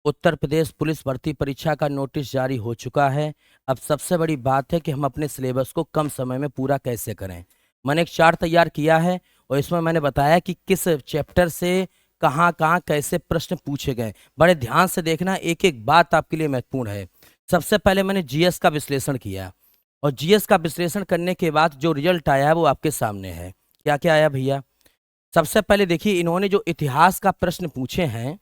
Uttar Pradesh police भर्ती परीक्षा का नोटिस जारी हो चुका है। अब सबसे बड़ी बात है कि हम अपने सिलेबस को कम समय में पूरा कैसे करें। मैंने एक चार्ट तैयार किया है और इसमें मैंने बताया कि किस चैप्टर से कहाँ कहाँ कैसे प्रश्न पूछे गए। बड़े ध्यान से देखना, एक एक बात आपके लिए महत्वपूर्ण है। सबसे पहले मैंने जीएस का विश्लेषण किया और जीएस का विश्लेषण करने के बाद जो रिजल्ट आया है वो आपके सामने है। क्या क्या आया भैया? सबसे पहले देखिए, इन्होंने जो इतिहास का प्रश्न पूछे हैं,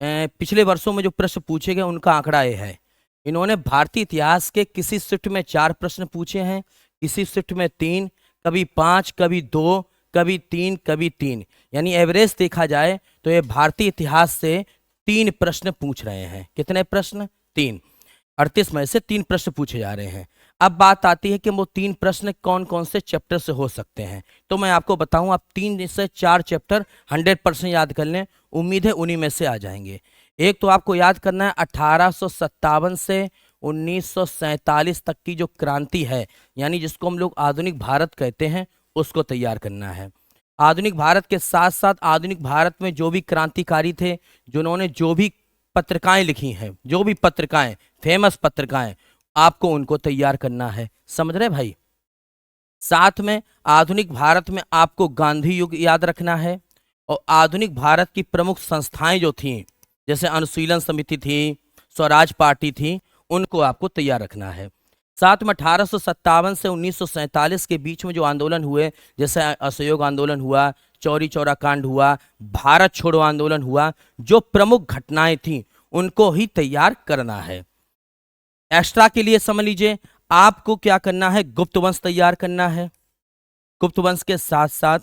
पिछले वर्षों में जो प्रश्न पूछे गए उनका आंकड़ा ये है। इन्होंने भारतीय इतिहास के किसी शिफ्ट में 4 प्रश्न पूछे हैं, किसी शिफ्ट में 3, कभी 5, कभी 2, कभी 3, कभी 3। यानी एवरेज देखा जाए तो ये भारतीय इतिहास से 3 प्रश्न पूछ रहे हैं। कितने प्रश्न? 3। 38 में से 3 प्रश्न पूछे जा रहे हैं। अब बात आती है कि वो 3 प्रश्न कौन कौन से चैप्टर से हो सकते हैं। तो मैं आपको बताऊं, आप 3 से 4 चैप्टर 100% याद कर लें। उम्मीद है उन्हीं में से आ जाएंगे। एक तो आपको याद करना है 1857 से 1947 तक की जो क्रांति है, यानी जिसको हम लोग आधुनिक भारत कहते हैं, उसको तैयार करना है। आधुनिक भारत के साथ साथ आधुनिक भारत में जो भी क्रांतिकारी थे, जिन्होंने जो भी पत्रिकाएं लिखी हैं, जो भी पत्रिकाएं, फेमस पत्रिकाएं, आपको उनको तैयार करना है। समझ रहे भाई? साथ में आधुनिक भारत में आपको गांधी युग याद रखना है और आधुनिक भारत की प्रमुख संस्थाएं जो थीं, जैसे अनुशीलन समिति थी, स्वराज पार्टी थी, उनको आपको तैयार रखना है। साथ में 1857 से 1947 के बीच में जो आंदोलन हुए, जैसे असहयोग आंदोलन हुआ, चौरी चौरा कांड हुआ, भारत छोड़ो आंदोलन हुआ, जो प्रमुख घटनाएं थीं उनको ही तैयार करना है। एक्स्ट्रा के लिए समझ लीजिए, आपको क्या करना है, गुप्त वंश तैयार करना है। गुप्त वंश के साथ साथ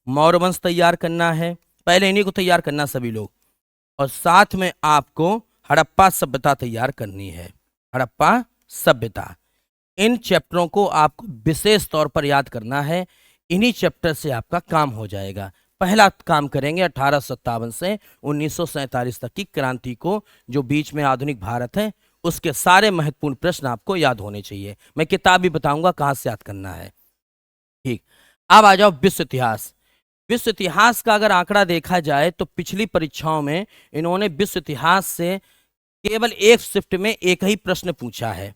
मौर्य वंश तैयार करना है। पहले इन्हीं को तैयार करना सभी लोग। और साथ में आपको हड़प्पा सभ्यता तैयार करनी है। हड़प्पा सभ्यता, इन चैप्टरों को आपको विशेष तौर पर याद करना है। इन्हीं चैप्टर से आपका काम हो जाएगा। पहला काम करेंगे 1857 से 1947 तक की क्रांति को, जो बीच में आधुनिक भारत है, उसके सारे महत्वपूर्ण प्रश्न आपको याद होने चाहिए। मैं किताब भी बताऊंगा कहां से याद करना है। ठीक, अब आ जाओ विश्व इतिहास। विश्व इतिहास का अगर आंकड़ा देखा जाए तो पिछली परीक्षाओं में इन्होंने विश्व इतिहास से केवल एक शिफ्ट में एक ही प्रश्न पूछा है।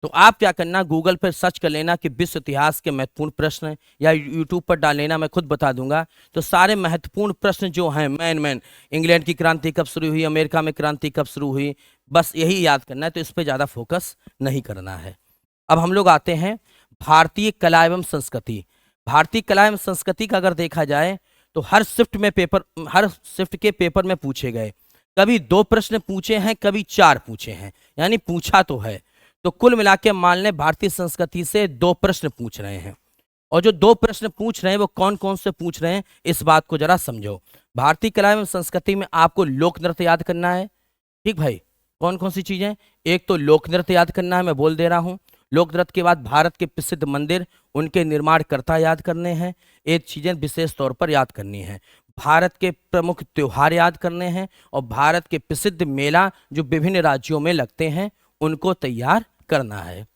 तो आप क्या करना, गूगल पर सर्च कर लेना कि विश्व इतिहास के महत्वपूर्ण प्रश्न, या यूट्यूब पर डाल लेना, मैं खुद बता दूंगा। तो सारे महत्वपूर्ण प्रश्न जो हैं, मैन इंग्लैंड की क्रांति कब शुरू हुई, अमेरिका में क्रांति कब शुरू हुई, बस यही याद करना है। तो इस पर ज़्यादा फोकस नहीं करना है। अब हम लोग आते हैं भारतीय कला एवं संस्कृति। भारतीय कला एवं संस्कृति का अगर देखा जाए तो हर शिफ्ट के पेपर में पूछे गए। कभी 2 प्रश्न पूछे हैं, कभी 4 पूछे हैं, यानी पूछा तो है। तो कुल मिला के मान लें भारतीय संस्कृति से 2 प्रश्न पूछ रहे हैं। और जो 2 प्रश्न पूछ रहे हैं वो कौन कौन से पूछ रहे हैं, इस बात को जरा समझो। भारतीय कला एवं संस्कृति में आपको लोक नृत्य याद करना है। ठीक भाई, कौन कौन सी चीजें? एक तो लोक नृत्य याद करना है, मैं बोल दे रहा हूं। लोक नृत्य के बाद भारत के प्रसिद्ध मंदिर, उनके निर्माणकर्ता याद करने हैं। एक चीजें विशेष तौर पर याद करनी है, भारत के प्रमुख त्योहार याद करने हैं और भारत के प्रसिद्ध मेला जो विभिन्न राज्यों में लगते हैं, उनको तैयार करना है।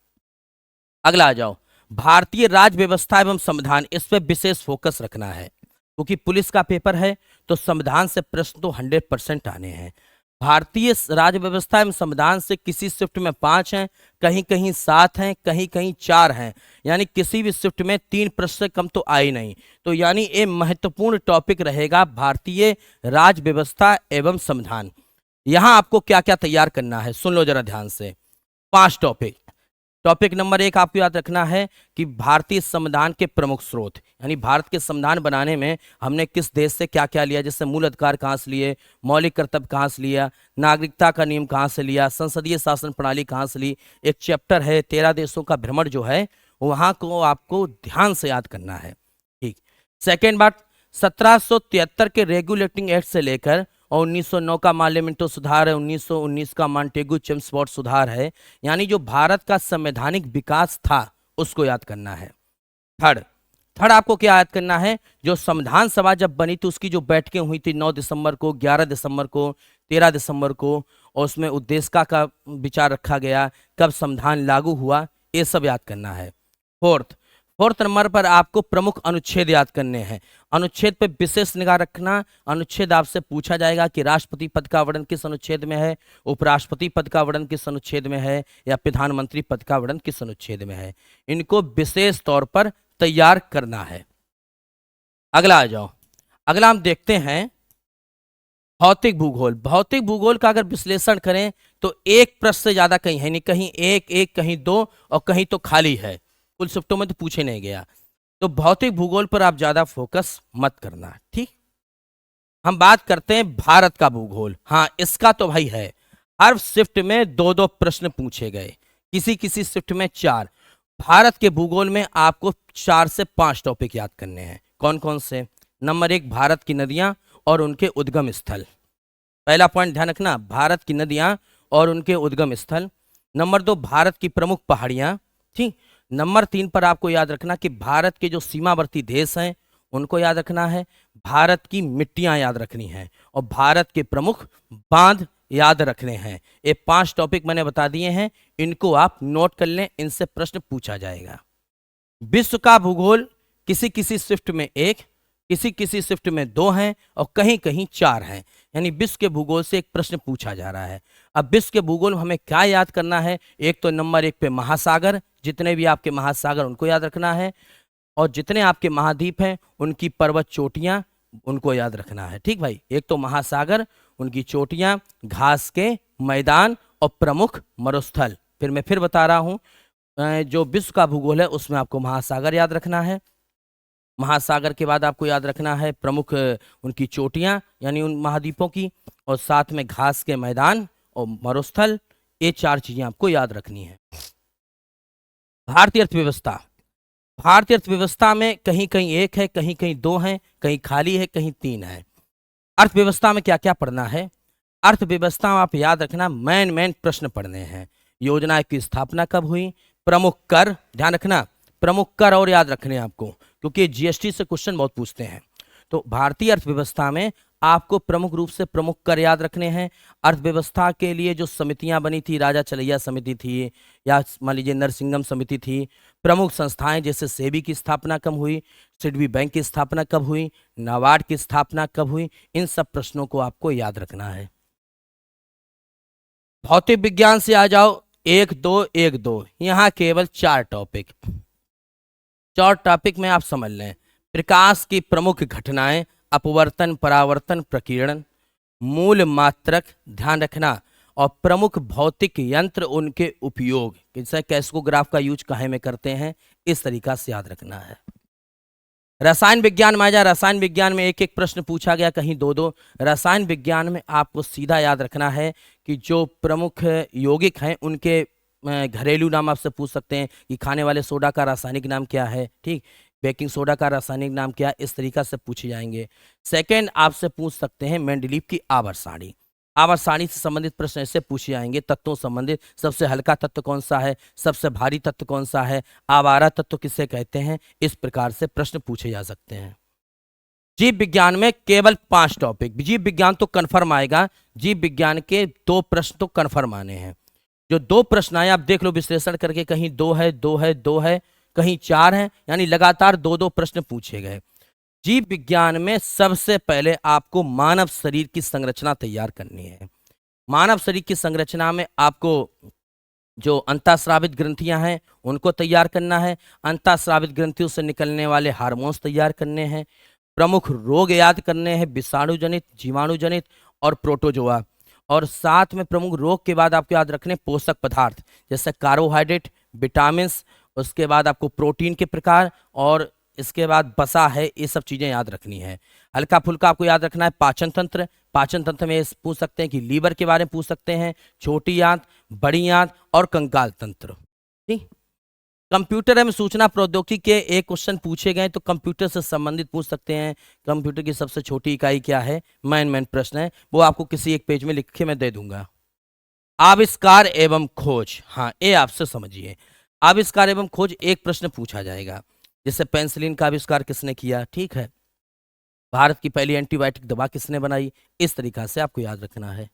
अगला आ जाओ, भारतीय राज्य व्यवस्था एवं संविधान, इस पर विशेष फोकस रखना है, क्योंकि पुलिस का पेपर है तो संविधान से प्रश्न तो 100% आने हैं। भारतीय राज्य व्यवस्था एवं संविधान से किसी शिफ्ट में 5 हैं, कहीं कहीं 7 हैं, कहीं कहीं 4 हैं, यानी किसी भी शिफ्ट में 3 प्रश्न से कम तो आए नहीं। तो यानी ये महत्वपूर्ण टॉपिक रहेगा, भारतीय राज्य व्यवस्था एवं संविधान। यहां आपको क्या क्या तैयार करना है, सुन लो जरा ध्यान से। 5 टॉपिक। टॉपिक नंबर 1 आपको याद रखना है कि भारतीय संविधान के प्रमुख स्रोत, यानी भारत के संविधान बनाने में हमने किस देश से क्या क्या लिया, जैसे मूल अधिकार कहाँ से लिए, मौलिक कर्तव्य कहाँ से लिया, नागरिकता का नियम कहाँ से लिया, संसदीय शासन प्रणाली कहाँ से ली। एक चैप्टर है 13 देशों का भ्रमण जो है, वहाँ को आपको ध्यान से याद करना है। ठीक, सेकेंड बात, 1773 के रेगुलेटिंग एक्ट से लेकर और 1909 का मार्लियामेंटो सुधार है, 1919 का मॉन्टेगू चेम्सफोर्ड सुधार है, यानी जो भारत का संवैधानिक विकास था उसको याद करना है। थर्ड आपको क्या याद करना है, जो संविधान सभा जब बनी थी उसकी जो बैठकें हुई थी 9 दिसंबर को, 11 दिसंबर को, 13 दिसंबर को, और उसमें उद्देशिका का विचार रखा गया, कब संविधान लागू हुआ, ये सब याद करना है। फोर्थ, 4th नंबर पर आपको प्रमुख अनुच्छेद याद करने हैं। अनुच्छेद पे विशेष निगाह रखना। अनुच्छेद आपसे पूछा जाएगा कि राष्ट्रपति पद का वर्णन किस अनुच्छेद में है, उपराष्ट्रपति पद का वर्णन किस अनुच्छेद में है, या प्रधानमंत्री पद का वर्णन किस अनुच्छेद में है। इनको विशेष तौर पर तैयार करना है। अगला आ जाओ। अगला हम देखते हैं भौतिक भूगोल। भौतिक भूगोल का अगर विश्लेषण करें तो एक प्रश्न से ज्यादा कहीं है नहीं, कहीं एक, कहीं 2 और कहीं तो खाली है। कुल शिफ्टों में तो पूछे नहीं गया। तो भौतिक भूगोल पर आप ज्यादा फोकस मत करना, ठीक। हम बात करते हैं भारत का भूगोल। हाँ, इसका तो भाई है, हर शिफ्ट में 2-2 प्रश्न पूछे गए, किसी किसी शिफ्ट में 4। भारत के भूगोल में आपको 4 से 5 टॉपिक याद करने हैं। कौन कौन से? नंबर 1, भारत की नदियां और उनके उद्गम स्थल। पहला पॉइंट ध्यान रखना, भारत की नदियां और उनके उद्गम स्थल। नंबर 2, भारत की प्रमुख पहाड़ियां, ठीक। नंबर 3 पर आपको याद रखना कि भारत के जो सीमावर्ती देश हैं उनको याद रखना है। भारत की मिट्टियां याद रखनी है और भारत के प्रमुख बांध याद रखने हैं। ये 5 टॉपिक मैंने बता दिए हैं, इनको आप नोट कर लें, इनसे प्रश्न पूछा जाएगा। विश्व का भूगोल किसी किसी शिफ्ट में 1, किसी किसी शिफ्ट में 2 हैं और कहीं कहीं 4 हैं। यानी विश्व के भूगोल से एक प्रश्न पूछा जा रहा है। अब विश्व के भूगोल में हमें क्या याद करना है? एक तो नंबर 1 पे महासागर, जितने भी आपके महासागर उनको याद रखना है, और जितने आपके महाद्वीप हैं उनकी पर्वत चोटियां उनको याद रखना है, ठीक भाई। एक तो महासागर, उनकी चोटियां, घास के मैदान और प्रमुख मरुस्थल। फिर मैं फिर बता रहा हूं, जो विश्व का भूगोल है उसमें आपको महासागर याद रखना है। महासागर के बाद आपको याद रखना है प्रमुख उनकी चोटियां यानी उन महाद्वीपों की, और साथ में घास के मैदान और मरुस्थल। ये 4 चीजें आपको याद रखनी है। भारतीय अर्थव्यवस्था। भारतीय अर्थव्यवस्था में कहीं कहीं 1 है, कहीं कहीं 2 है, कहीं खाली है, कहीं 3 है। अर्थव्यवस्था में क्या क्या पढ़ना है? अर्थव्यवस्था में आप याद रखना, मेन प्रश्न पढ़ने हैं। योजना की स्थापना कब हुई? प्रमुख कर, ध्यान रखना, प्रमुख कर और याद रखने आपको, क्योंकि जीएसटी से क्वेश्चन बहुत पूछते हैं। तो भारतीय अर्थव्यवस्था में आपको प्रमुख रूप से प्रमुख कर याद रखने हैं। अर्थव्यवस्था के लिए जो समितियां बनी थी, राजा चलैया समिति थी, या मान लीजिए नरसिंगम समिति थी। प्रमुख संस्थाएं जैसे सेबी की स्थापना कब हुई, सिडबी बैंक की स्थापना कब हुई, नाबार्ड की स्थापना कब हुई, इन सब प्रश्नों को आपको याद रखना है। भौतिक विज्ञान से आ जाओ, 1-2-1-2, यहाँ केवल 4 टॉपिक। 4 टॉपिक में आप समझ लें। प्रकाश की प्रमुख घटनाएं, अपवर्तन, परावर्तन, प्रकीर्णन, मूल मात्रक, ध्यान रखना, और प्रमुख भौतिक यंत्र, उनके उपयोग, जैसे कैस्कोग्राफ का यूज काहे में करते हैं, इस तरीका से याद रखना है। रसायन विज्ञान में आ जा। रसायन विज्ञान में 1-1 प्रश्न पूछा गया, कहीं 2-2। रसायन विज्ञान में आपको सीधा याद रखना है कि जो प्रमुख यौगिक हैं उनके घरेलू नाम आपसे पूछ सकते हैं कि खाने वाले सोडा का रासायनिक नाम क्या है, ठीक। बेकिंग सोडा का रासायनिक नाम क्या है, इस तरीका से पूछे जाएंगे। सेकंड, आपसे पूछ सकते हैं मेंडलीव की आवर्त सारणी। आवर्त सारणी से संबंधित प्रश्न ऐसे पूछे जाएंगे। तत्वों संबंधित, सबसे हल्का तत्व कौन सा है, सबसे भारी तत्व कौन सा है, आवारा तत्व किसे कहते हैं, इस प्रकार से प्रश्न पूछे जा सकते हैं। जीव विज्ञान में केवल 5 टॉपिक। जीव विज्ञान तो कन्फर्म आएगा, जीव विज्ञान के 2 प्रश्न तो कन्फर्म आने हैं। जो 2 प्रश्न आए आप देख लो विश्लेषण करके, कहीं 2 है, 2 है, 2 है, कहीं 4 है, यानी लगातार 2-2 प्रश्न पूछे गए। जीव विज्ञान में सबसे पहले आपको मानव शरीर की संरचना तैयार करनी है। मानव शरीर की संरचना में आपको जो अंतःस्रावित ग्रंथियां हैं उनको तैयार करना है। अंतःस्रावित ग्रंथियों से निकलने वाले हार्मोन्स तैयार करने हैं। प्रमुख रोग याद करने हैं, विषाणु जनित, जीवाणु जनित और प्रोटोजोआ। और साथ में प्रमुख रोग के बाद आपको याद रखने पोषक पदार्थ जैसे कार्बोहाइड्रेट, विटामिन, उसके बाद आपको प्रोटीन के प्रकार, और इसके बाद बसा है, ये सब चीजें याद रखनी है। हल्का फुल्का आपको याद रखना है पाचन तंत्र। पाचन तंत्र में पूछ सकते हैं कि लीवर के बारे में पूछ सकते हैं, छोटी आंत, बड़ी आंत और कंकाल तंत्र, ठीक। कंप्यूटर एवं सूचना प्रौद्योगिकी के एक क्वेश्चन पूछे गए तो कंप्यूटर से संबंधित पूछ सकते हैं। कंप्यूटर की सबसे छोटी इकाई क्या है, मेन प्रश्न है, वो आपको किसी एक पेज में लिख के मैं दे दूंगा। आविष्कार एवं खोज, हाँ ये आपसे समझिए। आविष्कार एवं खोज एक प्रश्न पूछा जाएगा, जैसे पेंसिलिन का आविष्कार किसने किया, ठीक है। भारत की पहली एंटीबायोटिक दवा किसने बनाई, इस तरीका से आपको याद रखना है।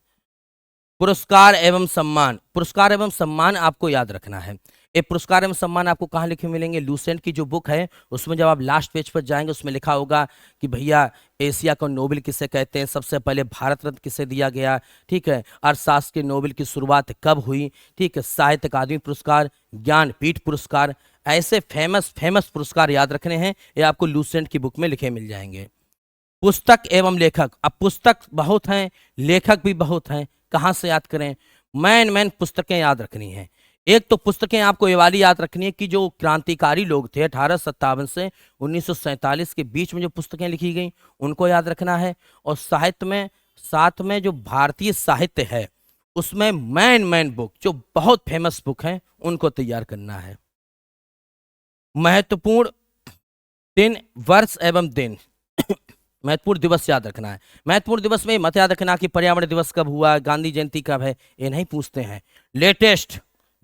पुरस्कार एवं सम्मान, पुरस्कार एवं सम्मान आपको याद रखना है। ये पुरस्कार एवं सम्मान आपको कहाँ लिखे मिलेंगे? लूसेंट की जो बुक है उसमें जब आप लास्ट पेज पर जाएंगे उसमें लिखा होगा कि भैया एशिया का नोबेल किसे कहते हैं, सबसे पहले भारत रत्न किसे दिया गया, ठीक है, अर्थशास्त्र के नोबेल की शुरुआत कब हुई, ठीक है, साहित्य अकादमी पुरस्कार, ज्ञानपीठ पुरस्कार, ऐसे फेमस फेमस पुरस्कार याद रखने हैं, ये आपको लूसेंट की बुक में लिखे मिल जाएंगे। पुस्तक एवं लेखक, अब पुस्तक बहुत हैं, लेखक भी बहुत हैं, कहाँ से याद करें? मैन मैन पुस्तकें याद रखनी हैं। एक तो पुस्तकें आपको ये वाली याद रखनी है कि जो क्रांतिकारी लोग थे 1857 से 1947 के बीच में जो पुस्तकें लिखी गई उनको याद रखना है। और साहित्य में साथ में जो भारतीय साहित्य है उसमें मैन मैन बुक जो बहुत फेमस बुक हैं उनको तैयार करना है। महत्वपूर्ण दिन, वर्ष एवं दिन महत्वपूर्ण दिवस याद रखना है। महत्वपूर्ण दिवस में मत याद रखना कि पर्यावरण दिवस कब हुआ, गांधी जयंती कब है, ये नहीं पूछते हैं। लेटेस्ट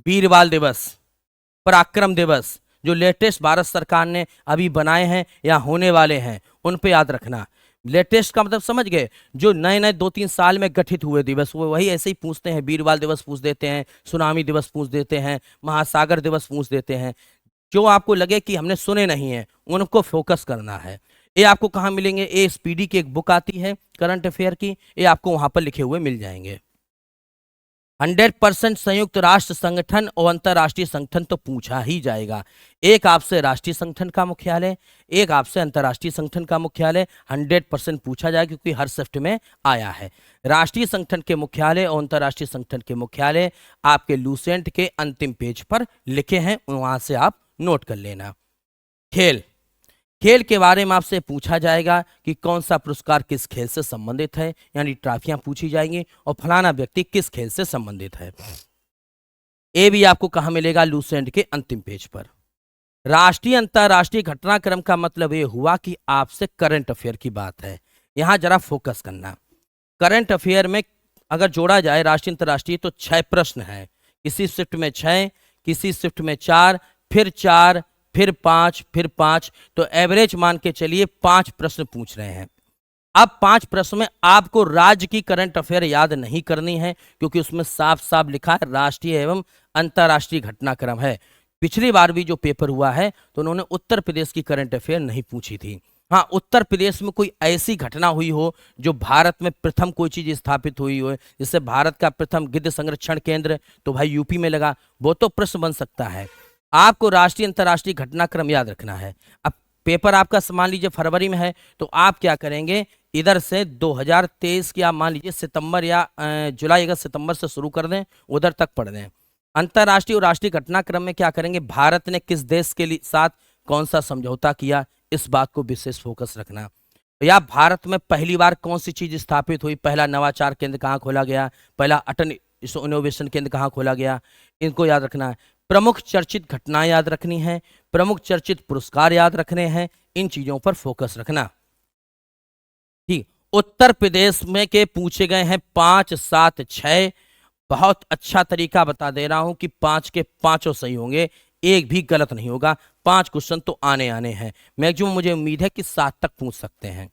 वीर बाल दिवस, पराक्रम दिवस, जो लेटेस्ट भारत सरकार ने अभी बनाए हैं या होने वाले हैं उन पे याद रखना। लेटेस्ट का मतलब समझ गए, जो नए नए 2-3 साल में गठित हुए दिवस वो वही ऐसे ही पूछते हैं। वीर बाल दिवस पूछ देते हैं, सुनामी दिवस पूछ देते हैं, महासागर दिवस पूछ देते हैं। जो आपको लगे कि हमने सुने नहीं है उनको फोकस करना है। ये आपको कहाँ मिलेंगे? एएसपीडी की एक बुक आती है करंट अफेयर की, ये आपको वहां पर लिखे हुए मिल जाएंगे। 100% संयुक्त राष्ट्र संगठन और अंतर्राष्ट्रीय संगठन तो पूछा ही जाएगा। एक आपसे राष्ट्रीय संगठन का मुख्यालय, एक आपसे अंतर्राष्ट्रीय संगठन का मुख्यालय, 100% पूछा जाएगा क्योंकि हर शिफ्ट में आया है। राष्ट्रीय संगठन के मुख्यालय और अंतर्राष्ट्रीय संगठन के मुख्यालय आपके लूसेंट के अंतिम पेज पर लिखे हैं, वहां से आप नोट कर लेना। खेल, खेल के बारे में आपसे पूछा जाएगा कि कौन सा पुरस्कार किस खेल से संबंधित है, यानी ट्रॉफियां पूछी जाएंगी और फलाना व्यक्ति किस खेल से संबंधित है। ये भी आपको कहाँ मिलेगा? लूसेंट के अंतिम पेज पर। राष्ट्रीय अंतर्राष्ट्रीय घटनाक्रम का मतलब ये हुआ कि आपसे करंट अफेयर की बात है, यहां जरा फोकस करना। करंट अफेयर में अगर जोड़ा जाए राष्ट्रीय अंतर्राष्ट्रीय तो 6 प्रश्न हैं, किसी शिफ्ट में 6, किसी शिफ्ट में 4, फिर 4, फिर 5, फिर 5, तो एवरेज मान के चलिए 5 प्रश्न पूछ रहे हैं। अब 5 प्रश्न में आपको राज्य की करंट अफेयर याद नहीं करनी है क्योंकि उसमें साफ साफ लिखा है राष्ट्रीय एवं अंतर्राष्ट्रीय घटनाक्रम है। पिछली बार भी जो पेपर हुआ है तो उन्होंने उत्तर प्रदेश की करंट अफेयर नहीं पूछी थी। हाँ, उत्तर प्रदेश में कोई ऐसी घटना हुई हो जो भारत में प्रथम कोई चीज स्थापित हुई हो, जैसे भारत का प्रथम गिद्ध संरक्षण केंद्र तो भाई यूपी में लगा, वो तो प्रश्न बन सकता है। आपको राष्ट्रीय अंतर्राष्ट्रीय घटनाक्रम याद रखना है। अब पेपर आपका मान लीजिए फरवरी में है तो आप क्या करेंगे, इधर से 2023 की आप मान लीजिए सितंबर या जुलाई अगस्त सितंबर से शुरू कर दें, उधर तक पढ़ दें। अंतर्राष्ट्रीय और राष्ट्रीय घटनाक्रम में क्या करेंगे, भारत ने किस देश के लिए साथ कौन सा समझौता किया, इस बात को विशेष फोकस रखना। या भारत में पहली बार कौन सी चीज स्थापित हुई, पहला नवाचार केंद्र कहाँ खोला गया, पहला अटल इनोवेशन केंद्र कहाँ खोला गया, इनको याद रखना है। प्रमुख चर्चित घटनाएं याद रखनी है, प्रमुख चर्चित पुरस्कार याद रखने हैं, इन चीजों पर फोकस रखना। ठीक, उत्तर प्रदेश में के पूछे गए हैं 5, 7, 6। बहुत अच्छा तरीका बता दे रहा हूं कि 5 के 5 सही होंगे, एक भी गलत नहीं होगा। 5 क्वेश्चन तो आने आने हैं, मैक्सिमम मुझे उम्मीद है कि 7 तक पूछ सकते हैं।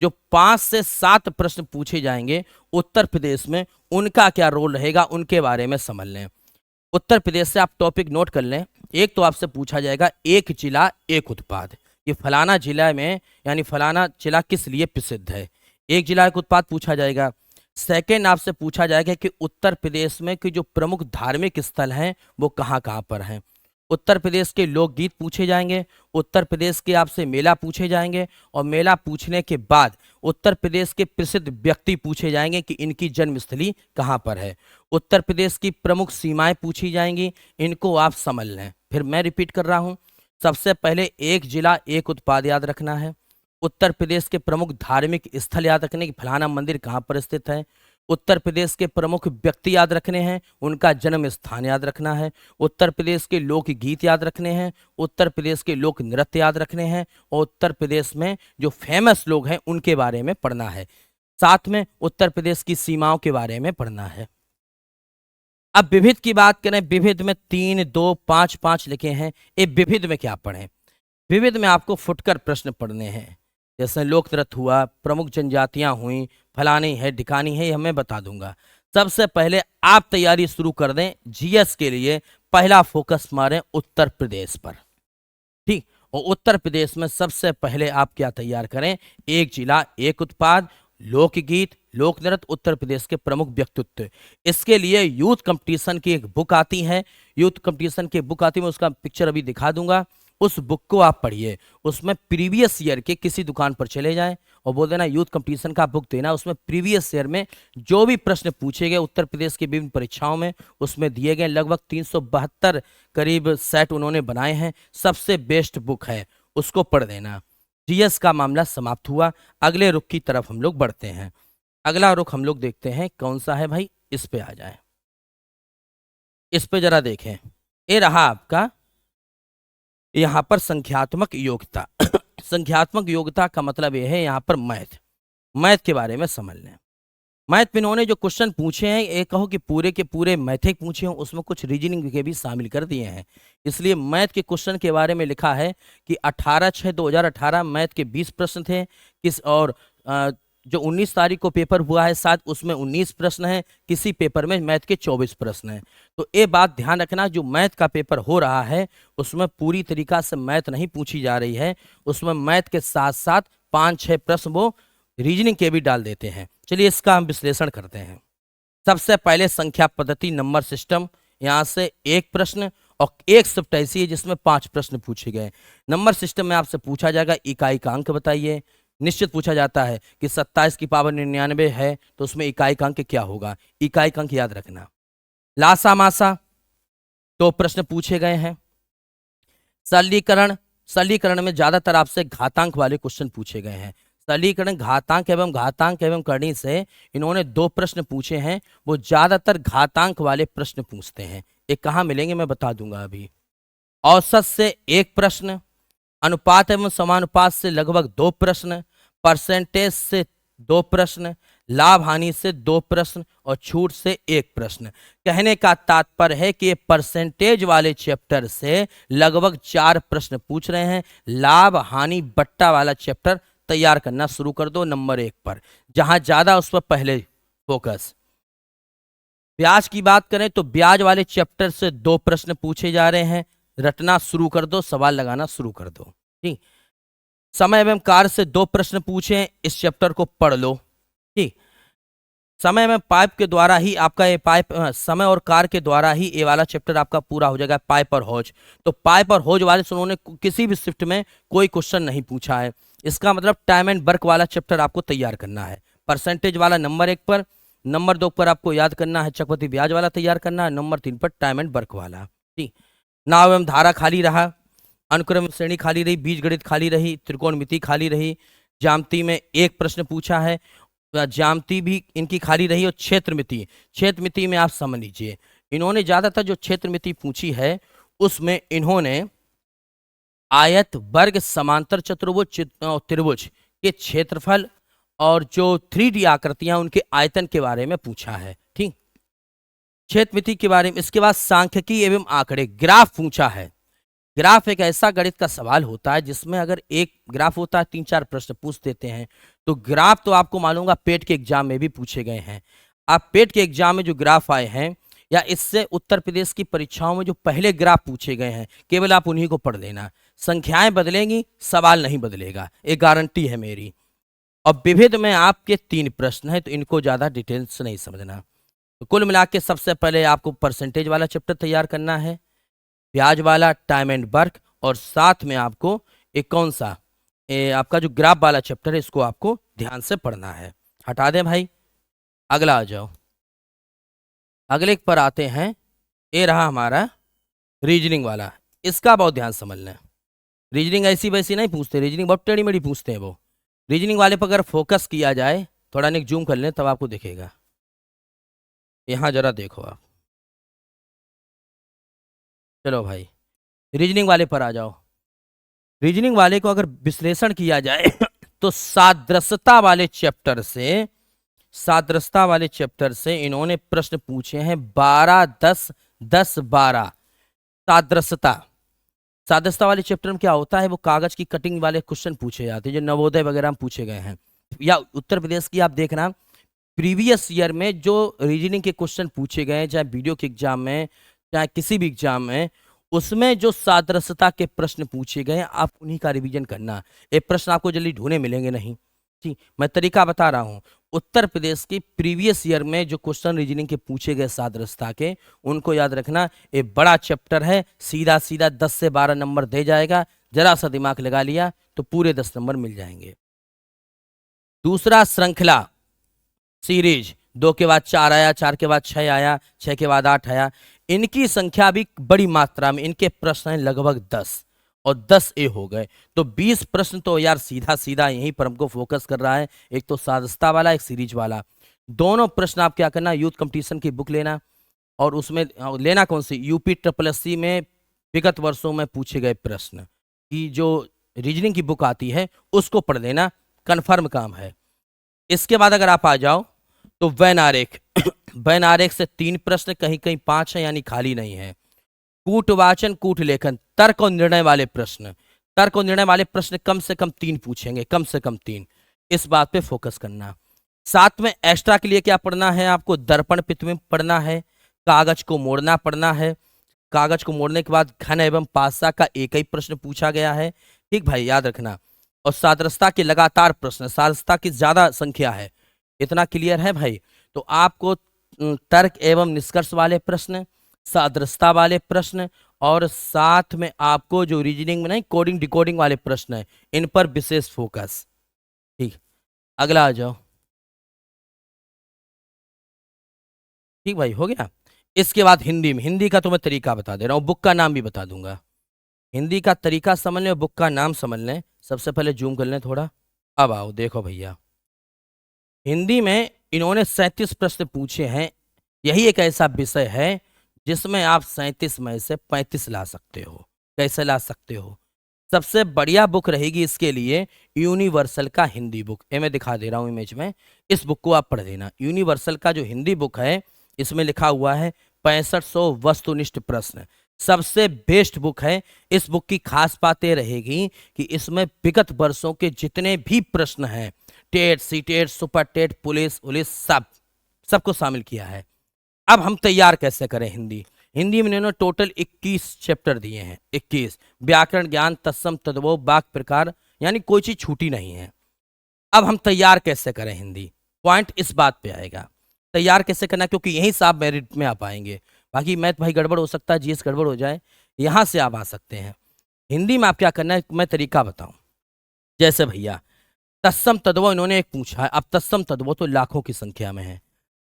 जो 5 से 7 प्रश्न पूछे जाएंगे उत्तर प्रदेश में, उनका क्या रोल रहेगा उनके बारे में समझ लें। उत्तर प्रदेश से आप टॉपिक नोट कर लें। एक तो आपसे पूछा जाएगा एक जिला एक उत्पाद, ये फलाना जिला में यानी फलाना जिला किस लिए प्रसिद्ध है, एक जिला एक उत्पाद पूछा जाएगा। सेकंड आपसे पूछा जाएगा कि उत्तर प्रदेश में कि जो प्रमुख धार्मिक स्थल हैं वो कहाँ कहाँ पर हैं। उत्तर प्रदेश के लोकगीत पूछे जाएंगे, उत्तर प्रदेश के आपसे मेला पूछे जाएंगे, और मेला पूछने के बाद उत्तर प्रदेश के प्रसिद्ध व्यक्ति पूछे जाएंगे कि इनकी जन्मस्थली कहाँ पर है। उत्तर प्रदेश की प्रमुख सीमाएं पूछी जाएंगी, इनको आप समझ लें। फिर मैं रिपीट कर रहा हूँ, सबसे पहले एक जिला एक उत्पाद याद रखना है, उत्तर प्रदेश के प्रमुख धार्मिक स्थल याद रखने की फलाना मंदिर कहाँ पर स्थित है, उत्तर प्रदेश के प्रमुख व्यक्ति याद रखने हैं, उनका जन्म स्थान याद रखना है, उत्तर प्रदेश के लोक गीत याद रखने हैं, उत्तर प्रदेश के लोक नृत्य याद रखने हैं, और उत्तर प्रदेश में जो फेमस लोग हैं उनके बारे में पढ़ना है। साथ में उत्तर प्रदेश की सीमाओं के बारे में पढ़ना है। अब विविध की बात करें, विविध में 3, 2, 5, 5 लिखे हैं। ये विविध में क्या पढ़ें? विविध में आपको फुटकर प्रश्न पढ़ने हैं, जैसे लोक नृत्य हुआ, प्रमुख जनजातियां हुई, फलानी है ढिकानी है, ये मैं बता दूंगा। सबसे पहले आप तैयारी शुरू कर दें जीएस के लिए। पहला फोकस मारें उत्तर प्रदेश पर, ठीक। और उत्तर प्रदेश में सबसे पहले आप क्या तैयार करें, एक जिला एक उत्पाद, लोकगीत लोक नृत्य, उत्तर प्रदेश के प्रमुख व्यक्तित्व। इसके लिए यूथ कंपटीशन की एक बुक आती है, यूथ कंपटीशन की बुक आती है, मैं उसका पिक्चर अभी दिखा दूंगा। उस बुक को आप पढ़िए, उसमें प्रीवियस ईयर के किसी दुकान पर चले जाएं और बोल देना यूथ कंपटीशन का बुक देना, उसमें प्रीवियस ईयर में जो भी प्रश्न पूछे गए उत्तर प्रदेश की विभिन्न परीक्षाओं में उसमें दिए गए, लगभग 372 करीब सेट उन्होंने बनाए हैं, सबसे बेस्ट बुक है, उसको पढ़ देना। जीएस का मामला समाप्त हुआ। अगले रुख की तरफ हम लोग बढ़ते हैं। अगला रुख हम लोग देखते हैं कौन सा है भाई, इस पे आ जाए, इस पे जरा देखें। ये रहा आपका यहां पर संख्यात्मक योग्यता। संख्यात्मक योग्यता का मतलब यह है यहां पर मैथ, मैथ के बारे में समझ लें। मैथ में इन्होंने जो क्वेश्चन पूछे हैं, ये कहो कि पूरे के पूरे मैथिक पूछे हों, उसमें कुछ रीजनिंग के भी शामिल कर दिए हैं। इसलिए मैथ के क्वेश्चन के बारे में लिखा है कि 18/6/2018 मैथ के 20 प्रश्न थे, किस और जो 19 तारीख को पेपर हुआ है साथ उसमें 19 प्रश्न हैं, किसी पेपर में मैथ के 24 प्रश्न हैं। तो ये बात ध्यान रखना, जो मैथ का पेपर हो रहा है उसमें पूरी तरीका से मैथ नहीं पूछी जा रही है, उसमें मैथ के साथ साथ 5-6 प्रश्न वो रीजनिंग के भी डाल देते हैं। चलिए इसका हम विश्लेषण करते हैं। सबसे पहले संख्या पद्धति नंबर सिस्टम, यहाँ से एक प्रश्न और एक शिफ्ट ऐसी है जिसमें 5 प्रश्न पूछे गए। नंबर सिस्टम में आपसे पूछा जाएगा इकाई का अंक बताइए, निश्चित पूछा जाता है कि 27 की पावर 99 है तो उसमें इकाई का अंक क्या होगा, इकाई का अंक याद रखना। लासा मासा 2 प्रश्न पूछे गए हैं। सरलीकरण, सरलीकरण में ज्यादातर आपसे घातांक वाले क्वेश्चन पूछे गए हैं। सरलीकरण घातांक एवं करणी से इन्होंने 2 प्रश्न पूछे हैं, वो ज्यादातर घातांक वाले प्रश्न पूछते हैं। ये कहाँ मिलेंगे मैं बता दूंगा अभी। औसत से 1 प्रश्न, अनुपात एवं समानुपात से लगभग 2 प्रश्न, परसेंटेज से 2 प्रश्न, लाभ हानि से 2 प्रश्न और छूट से 1 प्रश्न। कहने का तात्पर्य है कि ये परसेंटेज वाले चैप्टर से लगभग 4 प्रश्न पूछ रहे हैं। लाभ हानि बट्टा वाला चैप्टर तैयार करना शुरू कर दो नंबर 1 पर, जहां ज्यादा उस पर पहले फोकस। ब्याज की बात करें तो ब्याज वाले चैप्टर से 2 प्रश्न पूछे जा रहे हैं, रटना शुरू कर दो, सवाल लगाना शुरू कर दो। ठीक, समय एवं कार्य से 2 प्रश्न पूछे, इस चैप्टर को पढ़ लो। ठीक, समय एवं पाइप के द्वारा ही आपका ये पाइप, समय और कार्य के द्वारा ही ये वाला चैप्टर आपका पूरा हो जाएगा, पाइप और हौज। तो पाइप और हौज वाले से उन्होंने किसी भी शिफ्ट में कोई क्वेश्चन नहीं पूछा है। इसका मतलब टाइम एंड वर्क वाला चैप्टर आपको तैयार करना है। परसेंटेज वाला नंबर 1 पर, नंबर 2 पर आपको याद करना है चक्रवृद्धि ब्याज वाला तैयार करना है, नंबर 3 पर टाइम एंड वर्क वाला। ठीक, नाव एवं धारा खाली रहा, अनुक्रम श्रेणी खाली रही, बीजगणित खाली रही, त्रिकोणमिति खाली रही, ज्यामिति में 1 प्रश्न पूछा है, ज्यामिति भी इनकी खाली रही, और क्षेत्रमिति, क्षेत्रमिति में आप समझ लीजिए इन्होंने ज्यादातर जो क्षेत्रमिति पूछी है उसमें इन्होंने आयत वर्ग समांतर चतुर्भुज त्रिभुज के क्षेत्रफल और जो 3D आकृतियां उनके आयतन के बारे में पूछा है। ठीक, क्षेत्रमिति के बारे में। इसके बाद सांख्यिकी एवं आंकड़े, ग्राफ पूछा है। ग्राफ एक ऐसा गणित का सवाल होता है जिसमें अगर एक ग्राफ होता है 3-4 प्रश्न पूछ देते हैं। तो ग्राफ तो आपको मालूम होगा पेट के एग्जाम में भी पूछे गए हैं। आप पेट के एग्जाम में जो ग्राफ आए हैं या इससे उत्तर प्रदेश की परीक्षाओं में जो पहले ग्राफ पूछे गए हैं, केवल आप उन्हीं को पढ़ लेना। संख्याएं बदलेंगी, सवाल नहीं बदलेगा, ये गारंटी है मेरी। और विविध में आपके 3 प्रश्न हैं, तो इनको ज्यादा डिटेल से नहीं समझना। तो कुल मिला के सबसे पहले आपको परसेंटेज वाला चैप्टर तैयार करना है, ब्याज वाला, टाइम एंड वर्क, और साथ में आपको एक कौन सा आपका जो ग्राफ वाला चैप्टर है इसको आपको ध्यान से पढ़ना है। हटा दें भाई, अगला आ जाओ। अगले पर आते हैं, ये रहा हमारा रीजनिंग वाला। इसका बहुत ध्यान समझ लें। रीजनिंग ऐसी वैसी नहीं पूछते, रीजनिंग बहुत टेढ़ी मेढ़ी पूछते हैं वो। रीजनिंग वाले पर अगर फोकस किया जाए, थोड़ा निक जूम कर लें तब आपको दिखेगा। यहाँ जरा देखो आप, चलो भाई रीजनिंग वाले पर आ जाओ। रीजनिंग वाले को अगर विश्लेषण किया जाए तो सादृश्यता वाले चैप्टर से, सादृश्यता वाले चैप्टर से इन्होंने प्रश्न पूछे हैं 12, 10, 10, 12। सादृश्यता, सादृश्यता वाले चैप्टर में क्या होता है, वो कागज की कटिंग वाले क्वेश्चन पूछे जाते हैं जो नवोदय वगैरह में पूछे गए हैं। या उत्तर प्रदेश की आप देखना प्रीवियस ईयर में जो रीजनिंग के क्वेश्चन पूछे गए हैं, चाहे वीडियो के एग्जाम में, चाहे किसी भी एग्जाम में, उसमें जो सादृश्यता के प्रश्न पूछे गए हैं, आप उन्हीं का रिवीजन करना। ये प्रश्न आपको जल्दी ढूंढने मिलेंगे नहीं। जी, मैं तरीका बता रहा हूँ। उत्तर प्रदेश की प्रीवियस ईयर में जो क्वेश्चन रीजनिंग के पूछे गए सादृश्यता के, उनको याद रखना। ये बड़ा चैप्टर है, सीधा सीधा 10 से 12 नंबर दे जाएगा। जरा सा दिमाग लगा लिया तो पूरे 10 नंबर मिल जाएंगे। दूसरा, श्रृंखला सीरीज, 2 के बाद 4 आया, 4 के बाद 6 आया, 6 के बाद 8 आया। इनकी संख्या भी बड़ी मात्रा में, इनके प्रश्न हैं लगभग 10 और 10 ए हो गए, तो 20 प्रश्न तो यार सीधा सीधा यहीं पर हमको फोकस कर रहा है। एक तो सादस्ता वाला, एक सीरीज वाला। दोनों प्रश्न आप क्या करना, यूथ कंपटीशन की बुक लेना, और उसमें लेना कौन सी, यूपी SSC में विगत वर्षों में पूछे गए प्रश्न की जो रीजनिंग की बुक आती है उसको पढ़ लेना, कन्फर्म काम है। इसके बाद अगर आप आ जाओ तो वैन आरेख वैन आरेख से 3 प्रश्न, कहीं कहीं 5 है, यानी खाली नहीं है। कूटवाचन, कूट लेखन, तर्क और निर्णय वाले प्रश्न, तर्क और निर्णय वाले प्रश्न कम से कम 3 पूछेंगे, कम से कम 3। इस बात पे फोकस करना। साथ में एक्स्ट्रा के लिए क्या पढ़ना है आपको, दर्पण प्रतिबिंब पढ़ना है, कागज को मोड़ना पढ़ना है। कागज को मोड़ने के बाद घन एवं पासा का एक ही प्रश्न पूछा गया है, ठीक भाई, याद रखना। और सादृश्यता के लगातार प्रश्न, सादृश्यता की ज्यादा संख्या है, इतना क्लियर है भाई। तो आपको तर्क एवं निष्कर्ष वाले प्रश्न, सादृश्यता वाले प्रश्न, और साथ में आपको जो रीजनिंग में नहीं, कोडिंग डिकोडिंग वाले प्रश्न है, इन पर विशेष फोकस। ठीक, अगला आ जाओ। ठीक भाई, हो गया। इसके बाद हिंदी में, हिंदी का तो मैं तरीका बता दे रहा हूँ, बुक का नाम भी बता दूंगा। हिंदी का तरीका समझ लें, बुक का नाम समझ लें। सबसे पहले जूम कर लें थोड़ा। अब आओ, देखो भैया, हिंदी में इन्होंने 37 प्रश्न पूछे हैं। यही एक ऐसा विषय है जिसमें आप 37 में से 35 ला सकते हो। कैसे ला सकते हो? सबसे बढ़िया बुक रहेगी इसके लिए यूनिवर्सल का हिंदी बुक। ये मैं दिखा दे रहा हूँ इमेज में, इस बुक को आप पढ़ लेना। यूनिवर्सल का जो हिंदी बुक है, इसमें लिखा हुआ है 6500 वस्तुनिष्ठ प्रश्न, सबसे बेस्ट बुक है। इस बुक की खास बात यह रहेगी कि इसमें विगत वर्षों के जितने भी प्रश्न हैं, TET, CTET, super TET, police उलिस, सबको शामिल किया है। अब हम तैयार कैसे करें हिंदी? हिंदी में इन्होंने टोटल 21 चैप्टर दिए हैं, 21। व्याकरण, ज्ञान, तत्सम, तद्भव, वाक्य प्रकार, यानी कोई चीज छूटी नहीं है। अब हम तैयार कैसे करें हिंदी, पॉइंट इस बात पे आएगा, तैयार कैसे करना, क्योंकि यहीं से आप मेरिट में आ पाएंगे। बाकी मैथ भाई गड़बड़ हो सकता है, जीएस गड़बड़ हो जाए, यहां से आप आ सकते हैं। हिंदी में आप क्या करना है, मैं तरीका बताऊं। जैसे भैया तत्सम तद्भव इन्होंने एक पूछा है, अब तत्सम तद्भव तो लाखों की संख्या में है।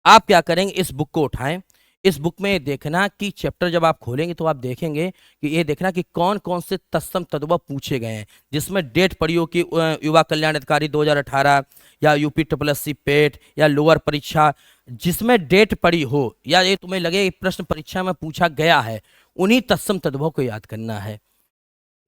आप क्या करेंगे, इस बुक को उठाएं। इस बुक में देखना कि चैप्टर जब आप खोलेंगे तो आप देखेंगे कि ये देखना कि कौन कौन से तत्सम तद्भव पूछे गए हैं, जिसमें डेट पड़ी हो कि युवा कल्याण अधिकारी 2018 या यूपी SSC पेट या लोअर परीक्षा, जिसमें डेट पड़ी हो, या ये तुम्हें लगे प्रश्न परीक्षा में पूछा गया है, उन्हीं तत्सम तद्भव को याद करना है।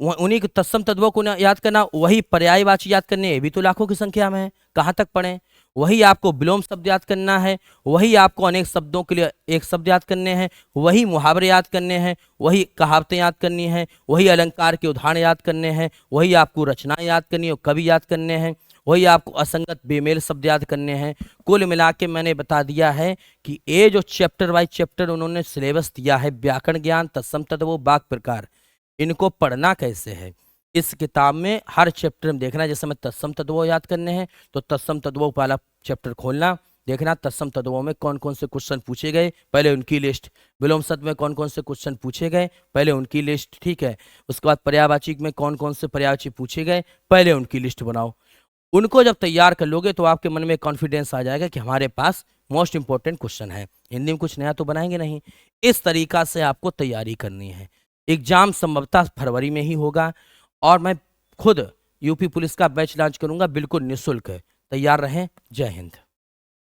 उन्हीं तत्सम तत्वों को याद करना, वही पर्यायवाची याद करने, ये भी तो लाखों की संख्या में है, कहाँ तक पढ़ें। वही आपको विलोम शब्द याद करना है, वही आपको अनेक शब्दों के लिए एक शब्द याद करने हैं, वही मुहावरे याद करने हैं, वही कहावतें याद करनी हैं, वही अलंकार के उदाहरण याद करने हैं, वही आपको रचनाएं याद करनी है, कवि याद करने हैं, वही आपको असंगत बेमेल शब्द याद करने हैं। कुल मिला के मैंने बता दिया है कि ये जो चैप्टर वाइज चैप्टर उन्होंने सिलेबस दिया है, व्याकरण, ज्ञान, तत्सम तद्भव, वाक्य प्रकार, इनको पढ़ना कैसे है, इस किताब में हर चैप्टर में देखना। जैसे मैं तत्सम तद्भव याद करने हैं तो तत्सम तद्भव वाला चैप्टर खोलना, देखना तत्सम तद्भव में कौन कौन से क्वेश्चन पूछे गए, पहले उनकी लिस्ट। विलोम शब्द में कौन कौन से क्वेश्चन पूछे गए, पहले उनकी लिस्ट, ठीक है। उसके बाद पर्यायवाची में कौन कौन से पर्यायवाची पूछे गए, पहले उनकी लिस्ट बनाओ। उनको जब तैयार कर लोगे तो आपके मन में कॉन्फिडेंस आ जाएगा कि हमारे पास मोस्ट इंपॉर्टेंट क्वेश्चन है। हिंदी में कुछ नया तो बनाएंगे नहीं। इस तरीका से आपको तैयारी करनी है। एग्जाम संभवतः फरवरी में ही होगा, और मैं खुद यूपी पुलिस का बैच लॉन्च करूंगा, बिल्कुल निःशुल्क। तैयार रहें। जय हिंद।